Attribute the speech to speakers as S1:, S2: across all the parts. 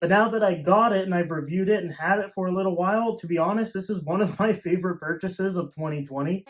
S1: But now that I got it and I've reviewed it and had it for a little while, to be honest, this is one of my favorite purchases of 2020.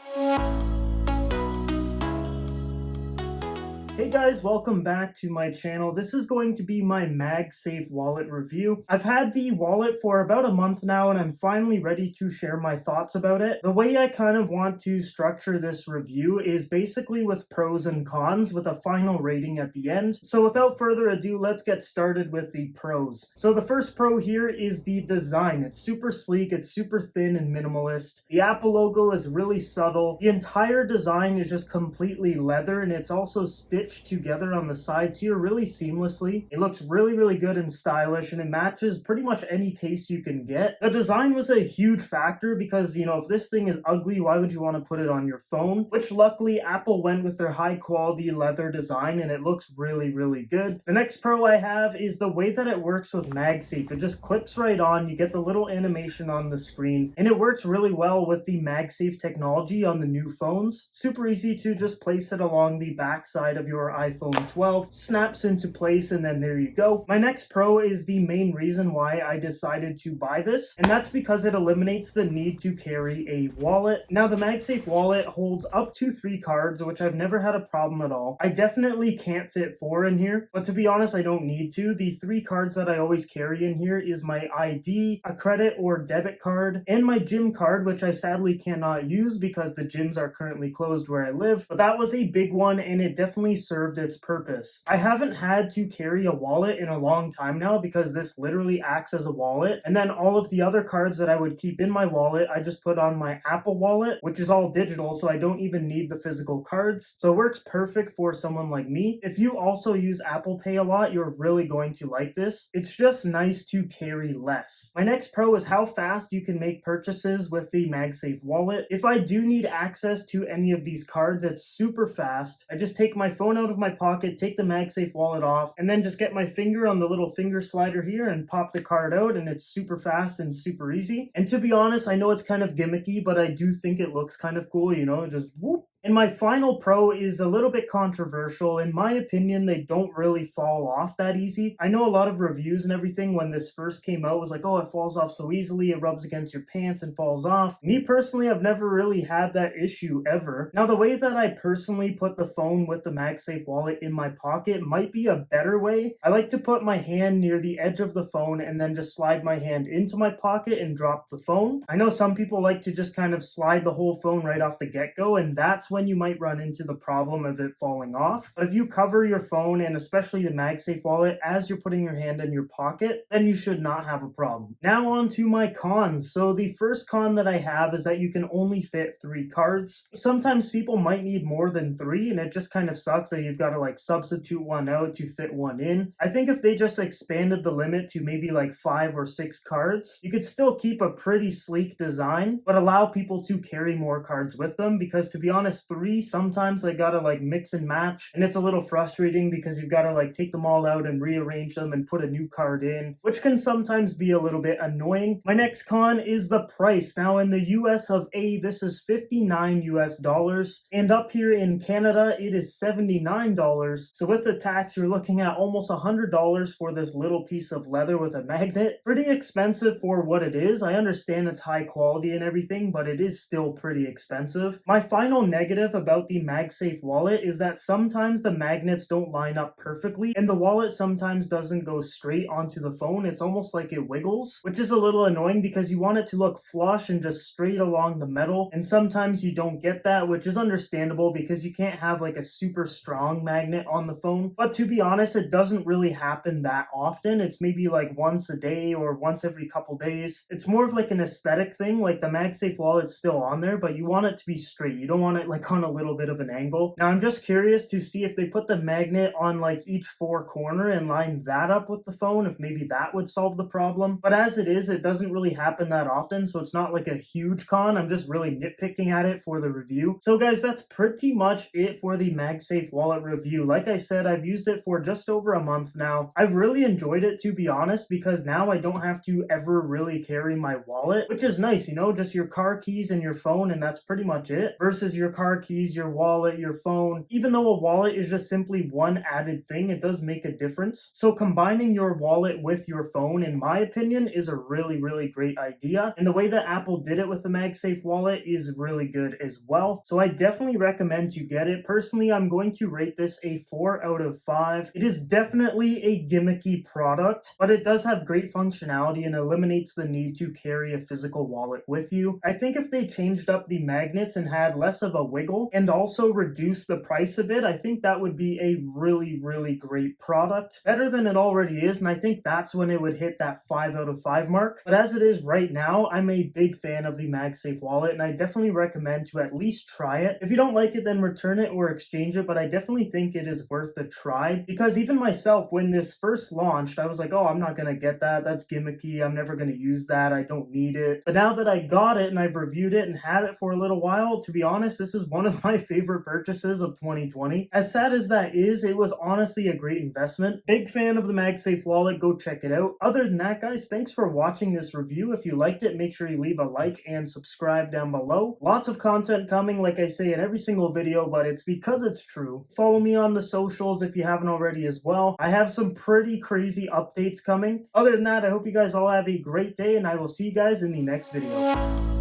S1: Hey guys, welcome back to my channel. This is going to be my MagSafe wallet review. I've had the wallet for about a month now and I'm finally ready to share my thoughts about it. The way I kind of want to structure this review is basically with pros and cons with a final rating at the end. So without further ado, let's get started with the pros. So the first pro here is the design. It's super sleek, it's super thin and minimalist. The Apple logo is really subtle. The entire design is just completely leather and it's also stitched together on the sides here really seamlessly. It looks really good and stylish and it matches pretty much any case you can get. The design was a huge factor because, you know, if this thing is ugly, why would you want to put it on your phone? Which luckily Apple went with their high quality leather design and it looks really good. The next pro I have is the way that it works with MagSafe. It just clips right on, you get the little animation on the screen, and it works really well with the MagSafe technology on the new phones. Super easy to just place it along the back side of your iPhone 12, snaps into place, and then there you go. My next pro is the main reason why I decided to buy this, and that's because it eliminates the need to carry a wallet. Now the MagSafe wallet holds up to 3 cards, which I've never had a problem at all. I definitely can't fit 4 in here, but to be honest, I don't need to. The 3 cards that I always carry in here is my ID, a credit or debit card, and my gym card, which I sadly cannot use because the gyms are currently closed where I live, but that was a big one and it definitely served its purpose. I haven't had to carry a wallet in a long time now because this literally acts as a wallet, and then all of the other cards that I would keep in my wallet I just put on my Apple wallet, which is all digital, so I don't even need the physical cards. So it works perfect for someone like me. If you also use Apple Pay a lot, you're really going to like this. It's just nice to carry less. My next pro is how fast you can make purchases with the MagSafe wallet. If I do need access to any of these cards, it's super fast. I just take my phone out of my pocket, take the MagSafe wallet off, and then just get my finger on the little finger slider here and pop the card out, and it's super fast and super easy. And to be honest, I know it's kind of gimmicky, but I do think it looks kind of cool, you know, just whoop. And my final pro is a little bit controversial. In my opinion, they don't really fall off that easy. I know a lot of reviews and everything when this first came out was like, oh, it falls off so easily, it rubs against your pants and falls off. Me personally, I've never really had that issue ever. Now, the way that I personally put the phone with the MagSafe wallet in my pocket might be a better way. I like to put my hand near the edge of the phone and then just slide my hand into my pocket and drop the phone. I know some people like to just kind of slide the whole phone right off the get-go, and that's when you might run into the problem of it falling off. But if you cover your phone and especially the MagSafe wallet as you're putting your hand in your pocket, then you should not have a problem. Now on to my cons. So the first con that I have is that you can only fit 3 cards. Sometimes people might need more than 3 and it just kind of sucks that you've got to like substitute one out to fit one in. I think if they just expanded the limit to maybe like 5 or 6 cards, you could still keep a pretty sleek design, but allow people to carry more cards with them, because to be honest, 3 sometimes I gotta like mix and match, and it's a little frustrating because you've got to like take them all out and rearrange them and put a new card in, which can sometimes be a little bit annoying. My next con is the price. Now in the US of A, this is $59 US, and up here in Canada it is $79. So with the tax, you're looking at almost $100 for this little piece of leather with a magnet. Pretty expensive for what it is. I understand it's high quality and everything, but it is still pretty expensive. My final negative about the MagSafe wallet is that sometimes the magnets don't line up perfectly, and the wallet sometimes doesn't go straight onto the phone. It's almost like it wiggles, which is a little annoying because you want it to look flush and just straight along the metal, and sometimes you don't get that, which is understandable because you can't have like a super strong magnet on the phone. But to be honest, it doesn't really happen that often. It's maybe like once a day or once every couple days. It's more of like an aesthetic thing. Like the MagSafe wallet's still on there, but you want it to be straight. You don't want it like on a little bit of an angle. Now I'm just curious to see if they put the magnet on like each 4 corner and line that up with the phone, if maybe that would solve the problem. But as it is, it doesn't really happen that often, so it's not like a huge con. I'm just really nitpicking at it for the review. So guys, that's pretty much it for the MagSafe wallet review. Like I said, I've used it for just over a month now. I've really enjoyed it, to be honest, because now I don't have to ever really carry my wallet, which is nice, you know, just your car keys and your phone, and that's pretty much it, versus your car car keys, your wallet, your phone. Even though a wallet is just simply one added thing, it does make a difference. So combining your wallet with your phone, in my opinion, is a really, really great idea. And the way that Apple did it with the MagSafe wallet is really good as well. So I definitely recommend you get it. Personally, I'm going to rate this a 4 out of 5. It is definitely a gimmicky product, but it does have great functionality and eliminates the need to carry a physical wallet with you. I think if they changed up the magnets and had less of a wiggle and also reduced the price a bit, I think that would be a really, really great product. Better than it already is, and I think that's when it would hit that 5 out of 5 mark. But as it is right now, I'm a big fan of the MagSafe wallet, and I definitely recommend to at least try it. If you don't like it, then return it or exchange it, but I definitely think it is worth the try, because even myself, when this first launched, I was like, oh, I'm not gonna get that, that's gimmicky, I'm never gonna use that, I don't need it. But now that I got it and I've reviewed it and had it for a little while, to be honest, this is one of my favorite purchases of 2020. As sad as that is, it was honestly a great investment. Big fan of the MagSafe wallet, go check it out. Other than that, guys, thanks for watching this review. If you liked it, make sure you leave a like and subscribe down below. Lots of content coming, like I say in every single video, but it's because it's true. Follow me on the socials if you haven't already as well. I have some pretty crazy updates coming. Other than that, I hope you guys all have a great day, and I will see you guys in the next video.